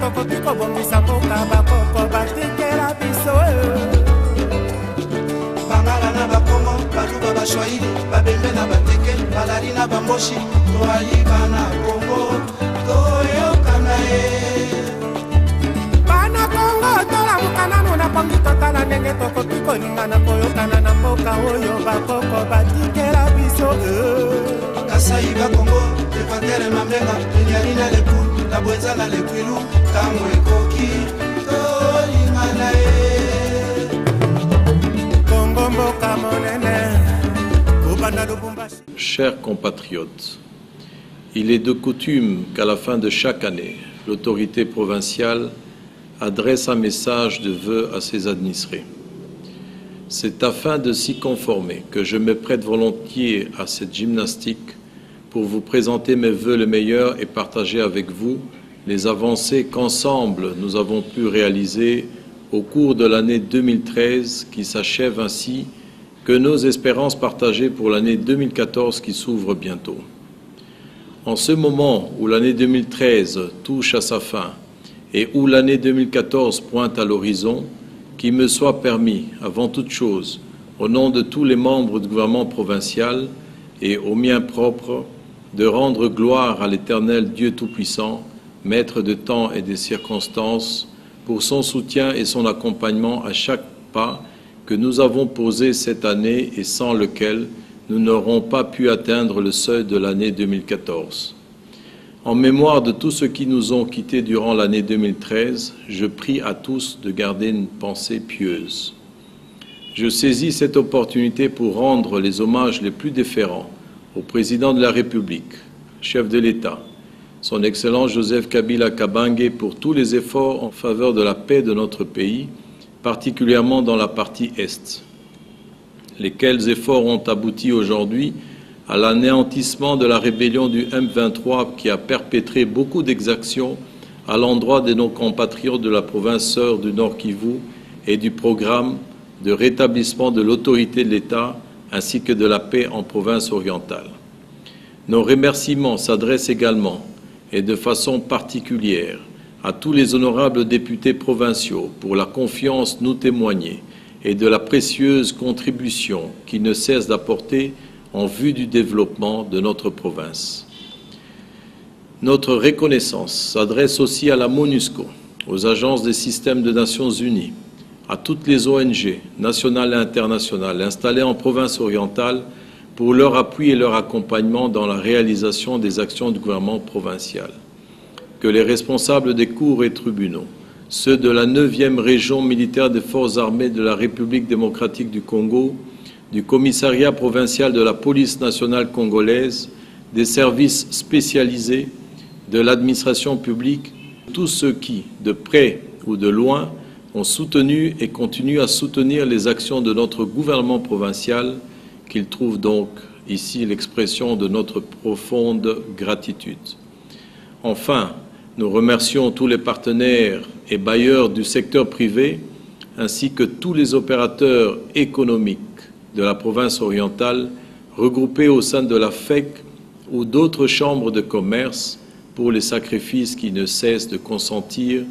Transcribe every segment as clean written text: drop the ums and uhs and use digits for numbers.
tokoki kobongisa mboka bakoko batikela biso bangala na bakongo baluba bashwahili babembe na bateke balali na bamboshi toayiba na kongo toyokana ye bana kongo tolamukana nuna pongi totala ndenge tokoki kolingana koyokana na mboka oyo bakoko batikela biso kasai bakongo epatere mambenga enyali na lepu na bwenza na lekwilu tango ekoki tolingana ye kongo mboka monene kobanda lubumbashi. Chers compatriotes, il est de coutume qu'à la fin de chaque année, l'autorité provinciale adresse un message de vœux à ses administrés. C'est afin de s'y conformer que je me prête volontiers à cette gymnastique pour vous présenter mes vœux les meilleurs et partager avec vous les avancées qu'ensemble nous avons pu réaliser au cours de l'année 2013 qui s'achève ainsi que nos espérances partagées pour l'année 2014 qui s'ouvre bientôt. En ce moment où l'année 2013 touche à sa fin et où l'année 2014 pointe à l'horizon, qu'il me soit permis, avant toute chose, au nom de tous les membres du gouvernement provincial et au mien propre, de rendre gloire à l'Éternel Dieu Tout-Puissant, Maître de temps et des circonstances, pour son soutien et son accompagnement à chaque pas que nous avons posé cette année et sans lequel nous n'aurons pas pu atteindre le seuil de l'année 2014. En mémoire de tous ceux qui nous ont quittés durant l'année 2013, je prie à tous de garder une pensée pieuse. Je saisis cette opportunité pour rendre les hommages les plus déférents au président de la République, chef de l'État, son Excellence Joseph Kabila Kabange pour tous les efforts en faveur de la paix de notre pays, particulièrement dans la partie Est. Lesquels efforts ont abouti aujourd'hui à l'anéantissement de la rébellion du M23 qui a perpétré beaucoup d'exactions à l'endroit de nos compatriotes de la province sœur du Nord Kivu et du programme de rétablissement de l'autorité de l'État ainsi que de la paix en province orientale. Nos remerciements s'adressent également et de façon particulière à tous les honorables députés provinciaux pour la confiance nous témoignée et de la précieuse contribution qu'ils ne cessent d'apporter en vue du développement de notre province. Notre reconnaissance s'adresse aussi à la MONUSCO, aux agences des systèmes des Nations Unies, à toutes les ONG nationales et internationales installées en province orientale pour leur appui et leur accompagnement dans la réalisation des actions du gouvernement provincial. Que les responsables des cours et tribunaux, ceux de la 9e région militaire des forces armées de la République démocratique du Congo, du commissariat provincial de la police nationale congolaise, des services spécialisés, de l'administration publique, tous ceux qui, de près ou de loin, ont soutenu et continuent à soutenir les actions de notre gouvernement provincial, qu'ils trouvent donc ici l'expression de notre profonde gratitude. Enfin, nous remercions tous les partenaires et bailleurs du secteur privé, ainsi que tous les opérateurs économiques de la province orientale, regroupés au sein de la FEC ou d'autres chambres de commerce, pour les sacrifices qui ne cessent de consentir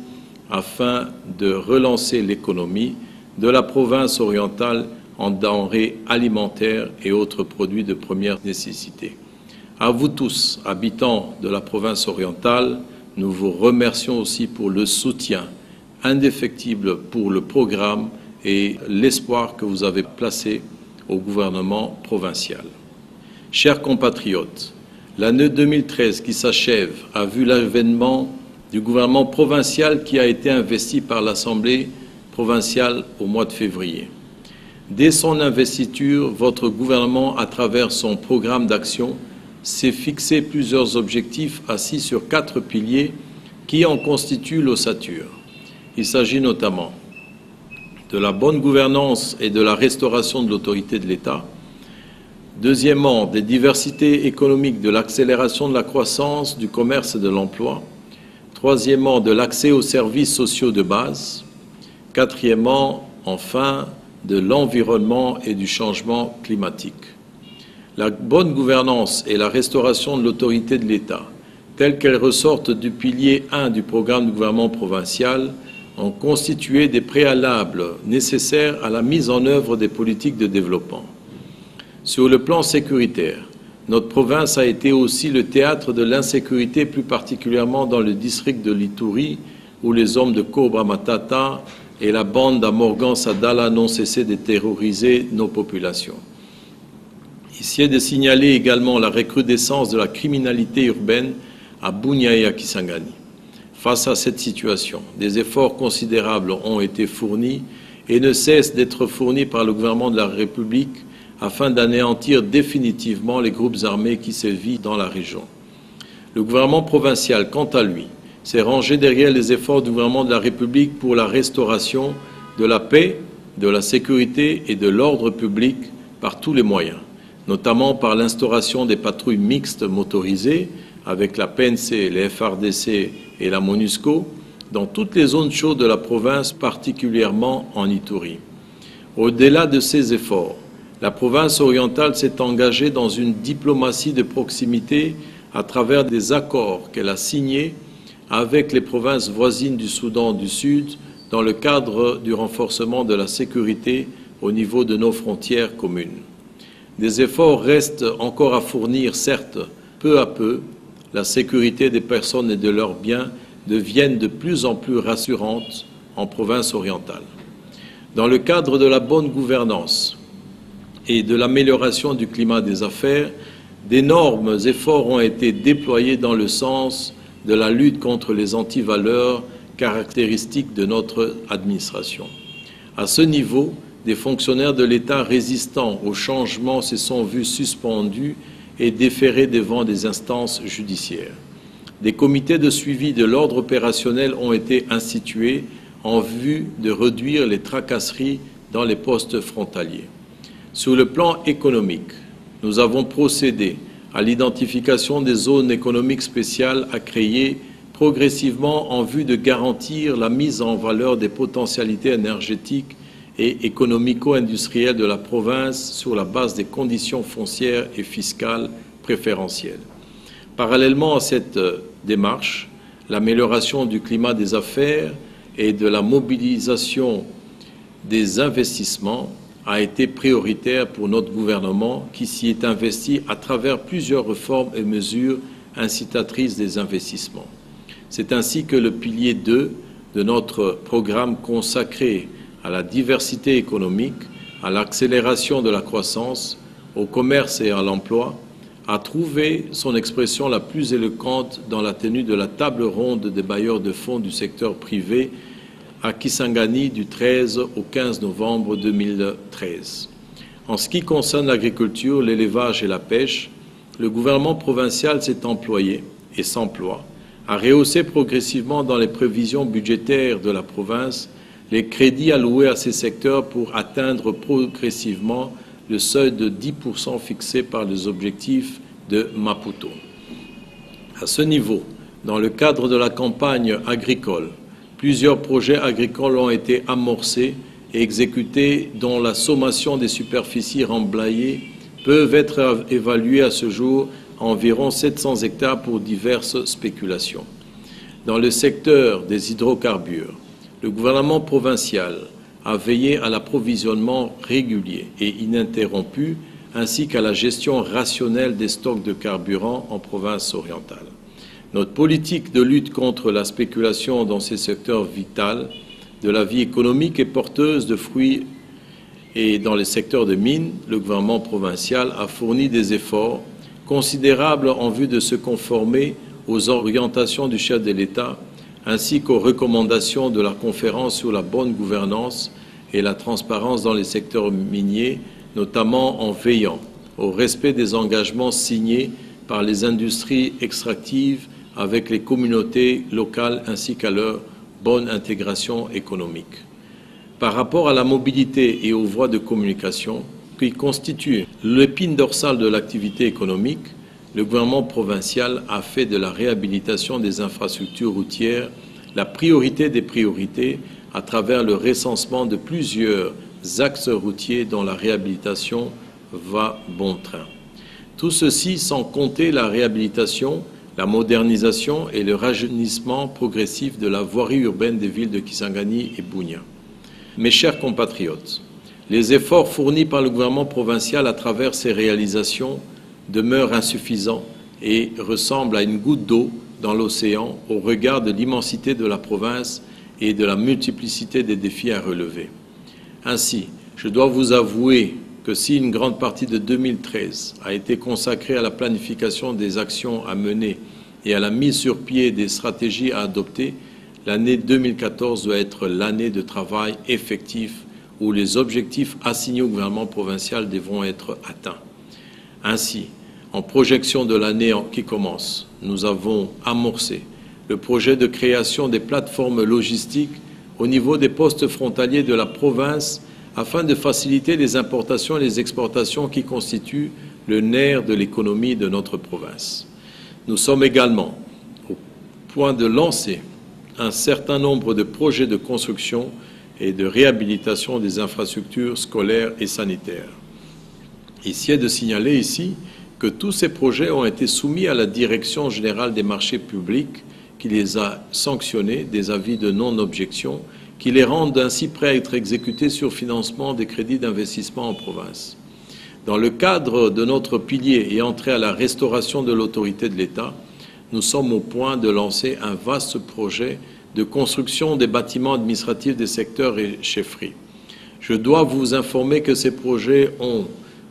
afin de relancer l'économie de la province orientale en denrées alimentaires et autres produits de première nécessité. À vous tous, habitants de la province orientale, nous vous remercions aussi pour le soutien indéfectible pour le programme et l'espoir que vous avez placé au gouvernement provincial. Chers compatriotes, l'année 2013 qui s'achève a vu l'avènement du gouvernement provincial qui a été investi par l'Assemblée provinciale au mois de février. Dès son investiture, votre gouvernement, à travers son programme d'action, s'est fixé plusieurs objectifs assis sur 4 piliers qui en constituent l'ossature. Il s'agit notamment de la bonne gouvernance et de la restauration de l'autorité de l'État. Deuxièmement, des diversités économiques, de l'accélération de la croissance, du commerce et de l'emploi. Troisièmement, de l'accès aux services sociaux de base. Quatrièmement, enfin, de l'environnement et du changement climatique. La bonne gouvernance et la restauration de l'autorité de l'État telles qu'elles ressortent du pilier 1 du programme du gouvernement provincial, ont constitué des préalables nécessaires à la mise en œuvre des politiques de développement. Sur le plan sécuritaire, notre province a été aussi le théâtre de l'insécurité, plus particulièrement dans le district de l'Ituri, où les hommes de Cobra Matata et la bande à Morgan Sadala n'ont cessé de terroriser nos populations. Ici est de signaler également la recrudescence de la criminalité urbaine à Bunia et à Kisangani. Face à cette situation, des efforts considérables ont été fournis et ne cessent d'être fournis par le gouvernement de la République afin d'anéantir définitivement les groupes armés qui sévissent dans la région. Le gouvernement provincial, quant à lui, s'est rangé derrière les efforts du gouvernement de la République pour la restauration de la paix, de la sécurité et de l'ordre public par tous les moyens, notamment par l'instauration des patrouilles mixtes motorisées avec la PNC, les FRDC et la MONUSCO dans toutes les zones chaudes de la province, particulièrement en Ituri. Au-delà de ces efforts, la province orientale s'est engagée dans une diplomatie de proximité à travers des accords qu'elle a signés avec les provinces voisines du Soudan du Sud dans le cadre du renforcement de la sécurité au niveau de nos frontières communes. Des efforts restent encore à fournir, certes, peu à peu, la sécurité des personnes et de leurs biens deviennent de plus en plus rassurantes en province orientale. Dans le cadre de la bonne gouvernance et de l'amélioration du climat des affaires, d'énormes efforts ont été déployés dans le sens de la lutte contre les antivaleurs caractéristiques de notre administration. À ce niveau, des fonctionnaires de l'État résistant au changement se sont vus suspendus et déférés devant des instances judiciaires. Des comités de suivi de l'ordre opérationnel ont été institués en vue de réduire les tracasseries dans les postes frontaliers. Sur le plan économique, nous avons procédé à l'identification des zones économiques spéciales à créer progressivement en vue de garantir la mise en valeur des potentialités énergétiques et économico-industrielles de la province sur la base des conditions foncières et fiscales préférentielles. Parallèlement à cette démarche, l'amélioration du climat des affaires et de la mobilisation des investissements a été prioritaire pour notre gouvernement qui s'y est investi à travers plusieurs réformes et mesures incitatrices des investissements. C'est ainsi que le pilier 2 de notre programme consacré à la diversité économique, à l'accélération de la croissance, au commerce et à l'emploi, a trouvé son expression la plus éloquente dans la tenue de la table ronde des bailleurs de fonds du secteur privé à Kisangani du 13 au 15 novembre 2013. En ce qui concerne l'agriculture, l'élevage et la pêche, le gouvernement provincial s'est employé et s'emploie à rehausser progressivement dans les prévisions budgétaires de la province les crédits alloués à ces secteurs pour atteindre progressivement le seuil de 10% fixé par les objectifs de Maputo. À ce niveau, dans le cadre de la campagne agricole, plusieurs projets agricoles ont été amorcés et exécutés dont la sommation des superficies remblayées peuvent être évaluées à ce jour à environ 700 hectares pour diverses spéculations. Dans le secteur des hydrocarbures, le gouvernement provincial a veillé à l'approvisionnement régulier et ininterrompu ainsi qu'à la gestion rationnelle des stocks de carburant en province orientale. Notre politique de lutte contre la spéculation dans ces secteurs vitaux de la vie économique est porteuse de fruits et dans les secteurs de mines, le gouvernement provincial a fourni des efforts considérables en vue de se conformer aux orientations du chef de l'État ainsi qu'aux recommandations de la conférence sur la bonne gouvernance et la transparence dans les secteurs miniers, notamment en veillant au respect des engagements signés par les industries extractives avec les communautés locales ainsi qu'à leur bonne intégration économique. Par rapport à la mobilité et aux voies de communication, qui constituent l'épine dorsale de l'activité économique, le gouvernement provincial a fait de la réhabilitation des infrastructures routières la priorité des priorités à travers le recensement de plusieurs axes routiers dont la réhabilitation va bon train. Tout ceci sans compter la réhabilitation la modernisation et le rajeunissement progressif de la voirie urbaine des villes de Kisangani et Bunia. Mes chers compatriotes, les efforts fournis par le gouvernement provincial à travers ces réalisations demeurent insuffisants et ressemblent à une goutte d'eau dans l'océan au regard de l'immensité de la province et de la multiplicité des défis à relever. Ainsi, je dois vous avouer que si une grande partie de 2013 a été consacrée à la planification des actions à mener et à la mise sur pied des stratégies à adopter, l'année 2014 doit être l'année de travail effectif où les objectifs assignés au gouvernement provincial devront être atteints. Ainsi, en projection de l'année qui commence, nous avons amorcé le projet de création des plateformes logistiques au niveau des postes frontaliers de la province afin de faciliter les importations et les exportations qui constituent le nerf de l'économie de notre province. Nous sommes également au point de lancer un certain nombre de projets de construction et de réhabilitation des infrastructures scolaires et sanitaires. Il est de signaler ici que tous ces projets ont été soumis à la Direction générale des marchés publics qui les a sanctionnés des avis de non-objection qui les rendent ainsi prêts à être exécutés sur financement des crédits d'investissement en province. Dans le cadre de notre pilier et entrée à la restauration de l'autorité de l'État, nous sommes au point de lancer un vaste projet de construction des bâtiments administratifs des secteurs et chefferies. Je dois vous informer que ces projets ont,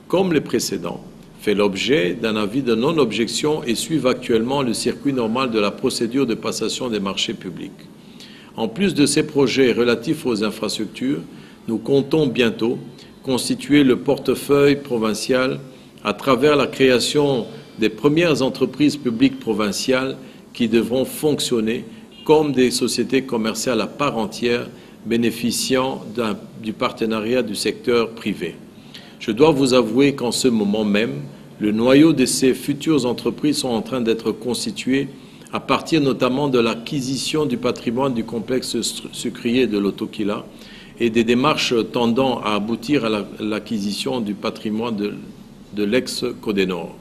comme les précédents, fait l'objet d'un avis de non-objection et suivent actuellement le circuit normal de la procédure de passation des marchés publics. En plus de ces projets relatifs aux infrastructures, nous comptons bientôt constituer le portefeuille provincial à travers la création des premières entreprises publiques provinciales qui devront fonctionner comme des sociétés commerciales à part entière bénéficiant du partenariat du secteur privé. Je dois vous avouer qu'en ce moment même, le noyau de ces futures entreprises sont en train d'être constitués à partir notamment de l'acquisition du patrimoine du complexe sucrier de l'Otokila et des démarches tendant à aboutir à l'acquisition du patrimoine de l'ex-Codenor.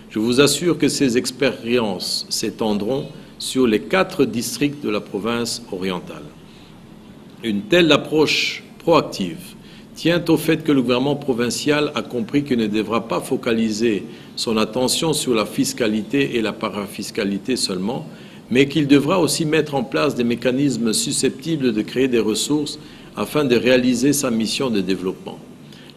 Je vous assure que ces expériences s'étendront sur les 4 districts de la province orientale. Une telle approche proactive tient au fait que le gouvernement provincial a compris qu'il ne devra pas focaliser son attention sur la fiscalité et la parafiscalité seulement, mais qu'il devra aussi mettre en place des mécanismes susceptibles de créer des ressources afin de réaliser sa mission de développement.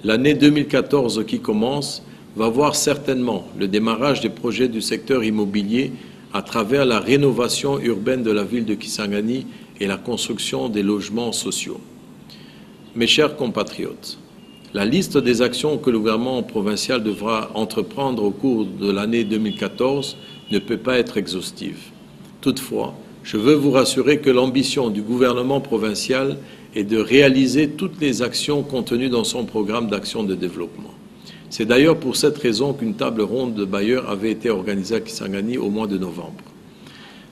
L'année 2014 qui commence va voir certainement le démarrage des projets du secteur immobilier à travers la rénovation urbaine de la ville de Kisangani et la construction des logements sociaux. Mes chers compatriotes, la liste des actions que le gouvernement provincial devra entreprendre au cours de l'année 2014 ne peut pas être exhaustive. Toutefois, je veux vous rassurer que l'ambition du gouvernement provincial est de réaliser toutes les actions contenues dans son programme d'action de développement. C'est d'ailleurs pour cette raison qu'une table ronde de bailleurs avait été organisée à Kisangani au mois de novembre.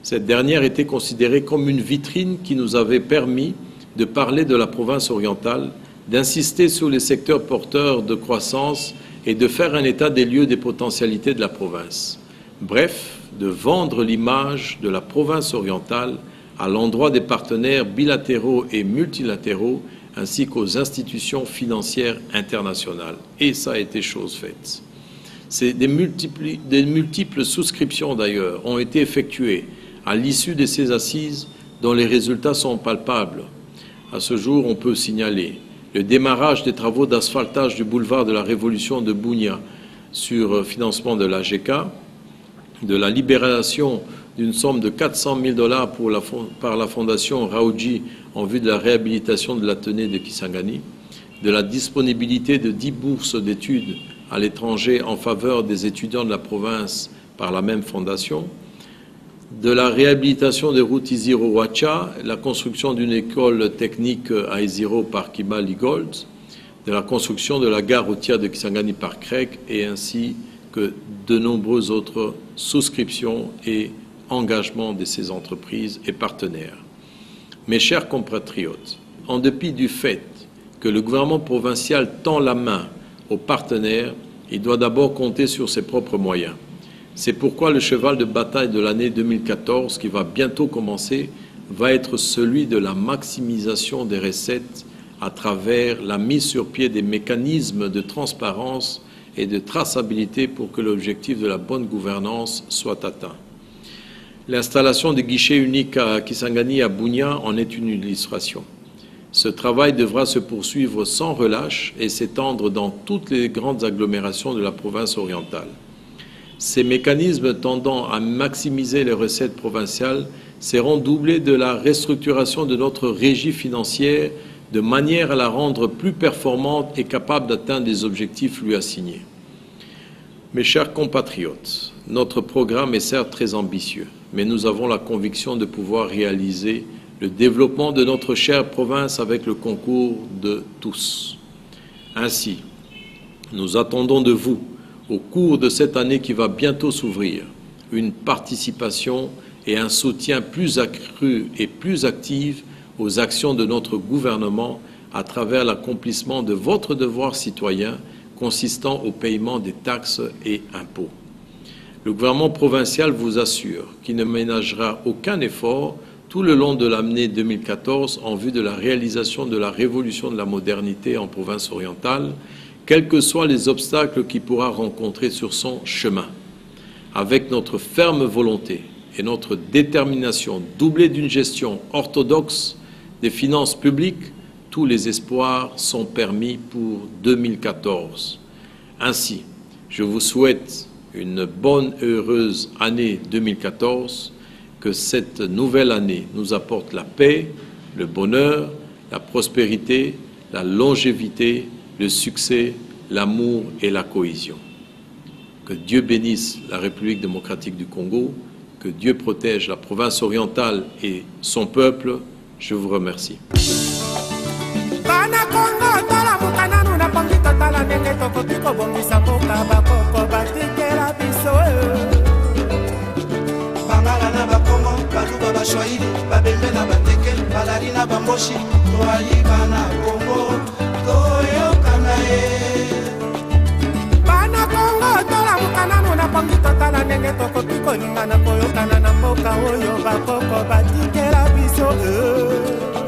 Cette dernière était considérée comme une vitrine qui nous avait permis de parler de la province orientale, d'insister sur les secteurs porteurs de croissance et de faire un état des lieux des potentialités de la province. Bref, de vendre l'image de la province orientale à l'endroit des partenaires bilatéraux et multilatéraux ainsi qu'aux institutions financières internationales. Et ça a été chose faite. Des multiples souscriptions d'ailleurs ont été effectuées à l'issue de ces assises dont les résultats sont palpables. À ce jour, on peut signaler le démarrage des travaux d'asphaltage du boulevard de la Révolution de Bunia sur financement de l'AGK, de la libération d'une somme de 400 000 $ par la fondation Raoudji en vue de la réhabilitation de l'atelier de Kisangani, de la disponibilité de 10 bourses d'études à l'étranger en faveur des étudiants de la province par la même fondation, de la réhabilitation des routes Iziro-Wacha, la construction d'une école technique à Iziro par Kibali Gold, de la construction de la gare routière de Kisangani par CREC et ainsi que de nombreuses autres souscriptions et engagements de ces entreprises et partenaires. Mes chers compatriotes, en dépit du fait que le gouvernement provincial tend la main aux partenaires, il doit d'abord compter sur ses propres moyens. C'est pourquoi le cheval de bataille de l'année 2014, qui va bientôt commencer, va être celui de la maximisation des recettes à travers la mise sur pied des mécanismes de transparence et de traçabilité pour que l'objectif de la bonne gouvernance soit atteint. L'installation des guichets uniques à Kisangani et à Bunia en est une illustration. Ce travail devra se poursuivre sans relâche et s'étendre dans toutes les grandes agglomérations de la province orientale. Ces mécanismes tendant à maximiser les recettes provinciales seront doublés de la restructuration de notre régie financière de manière à la rendre plus performante et capable d'atteindre les objectifs lui assignés. Mes chers compatriotes, notre programme est certes très ambitieux, mais nous avons la conviction de pouvoir réaliser le développement de notre chère province avec le concours de tous. Ainsi, nous attendons de vous, au cours de cette année qui va bientôt s'ouvrir, une participation et un soutien plus accru et plus actif aux actions de notre gouvernement à travers l'accomplissement de votre devoir citoyen consistant au paiement des taxes et impôts. Le gouvernement provincial vous assure qu'il ne ménagera aucun effort tout le long de l'année 2014 en vue de la réalisation de la révolution de la modernité en province orientale, quels que soient les obstacles qu'il pourra rencontrer sur son chemin. Avec notre ferme volonté et notre détermination doublée d'une gestion orthodoxe des finances publiques, tous les espoirs sont permis pour 2014. Ainsi, je vous souhaite une bonne et heureuse année 2014, que cette nouvelle année nous apporte la paix, le bonheur, la prospérité, la longévité, le succès, l'amour et la cohésion. Que Dieu bénisse la République démocratique du Congo, que Dieu protège la province orientale et son peuple. Je vous remercie.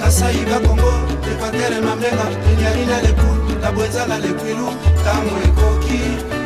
Kasai va Congo, Equateur et Mamenga, Nyarina le Pou, la Bwenzala le Kwilu, Tango et Koki.